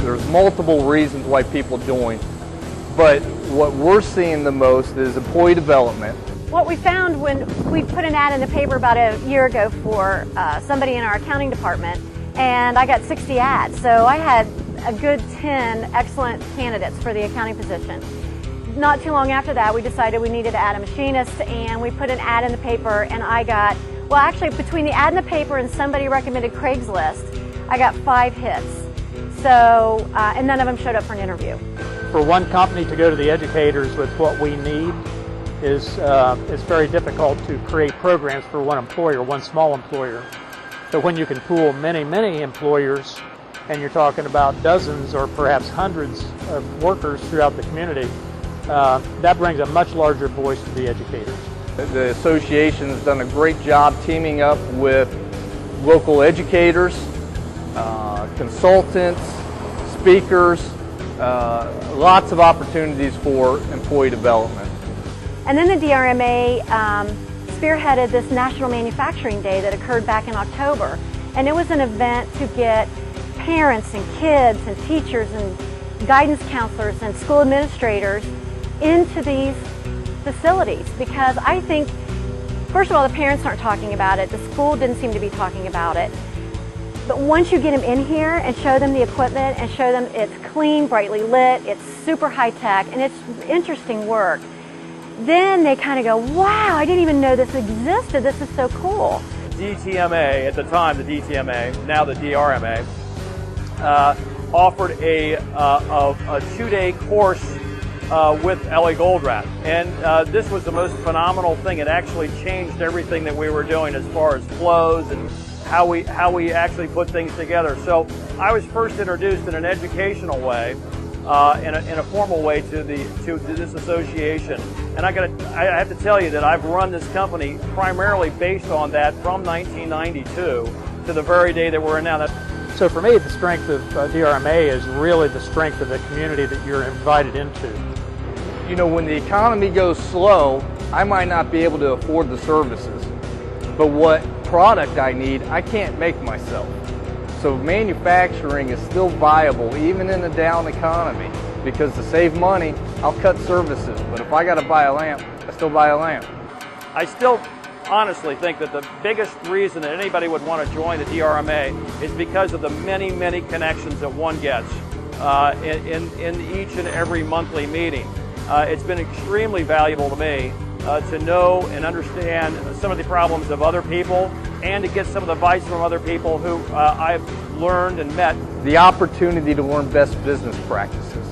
There's multiple reasons why people join, but what we're seeing the most is employee development. What we found when we put an ad in the paper about a year ago for somebody in our accounting department, and I got 60 ads, so I had a good 10 excellent candidates for the accounting position. Not too long after that, we decided we needed to add a machinist, and we put an ad in the paper, and I got, well, actually between the ad in the paper and somebody recommended Craigslist, I got 5 hits. So, and none of them showed up for an interview. For one company to go to the educators with what we need is very difficult to create programs for one employer, one small employer. So when you can pool many, many employers, and you're talking about dozens or perhaps hundreds of workers throughout the community, that brings a much larger voice to the educators. The association has done a great job teaming up with local educators, consultants, speakers, lots of opportunities for employee development. And then the DRMA spearheaded this National Manufacturing Day that occurred back in October. And it was an event to get parents and kids and teachers and guidance counselors and school administrators into these facilities, because I think, first of all, the parents aren't talking about it, the school didn't seem to be talking about it. But once you get them in here and show them the equipment and show them it's clean, brightly lit, it's super high tech, and it's interesting work, then they kind of go, wow, I didn't even know this existed, this is so cool. DTMA, at the time the DTMA, now the DRMA, offered a 2-day course with Ellie Goldratt. And this was the most phenomenal thing. It actually changed everything that we were doing as far as flows and how we actually put things together. So I was first introduced in an educational way, in a formal way to this association. And I have to tell you that I've run this company primarily based on that from 1992 to the very day that we're in now. So for me, the strength of DRMA is really the strength of the community that you're invited into. You know, when the economy goes slow, I might not be able to afford the services, but what product I need, I can't make myself. So manufacturing is still viable even in a down economy, because to save money, I'll cut services, but if I got to buy a lamp, I still buy a lamp. I still honestly think that the biggest reason that anybody would want to join the DRMA is because of the many, many connections that one gets in each and every monthly meeting. It's been extremely valuable to me to know and understand some of the problems of other people, and to get some of the advice from other people who I've learned and met. The opportunity to learn best business practices.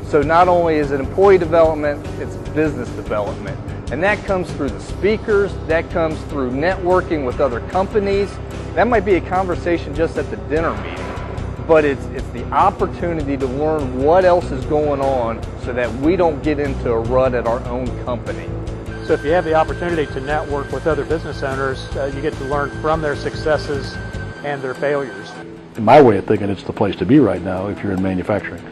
So not only is it employee development, it's business development. And that comes through the speakers, that comes through networking with other companies. That might be a conversation just at the dinner meeting, but it's the opportunity to learn what else is going on so that we don't get into a rut at our own company. So if you have the opportunity to network with other business owners, you get to learn from their successes and their failures. In my way of thinking, it's the place to be right now if you're in manufacturing.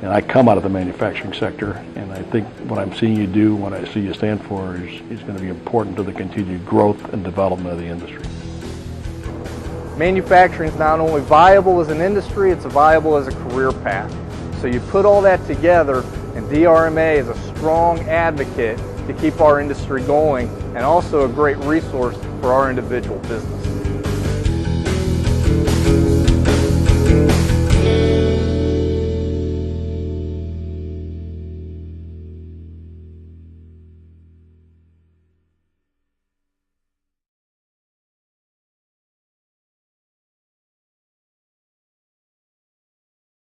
And I come out of the manufacturing sector, and I think what I'm seeing you do, what I see you stand for, is going to be important to the continued growth and development of the industry. Manufacturing is not only viable as an industry, it's viable as a career path. So you put all that together, and DRMA is a strong advocate to keep our industry going, and also a great resource for our individual business.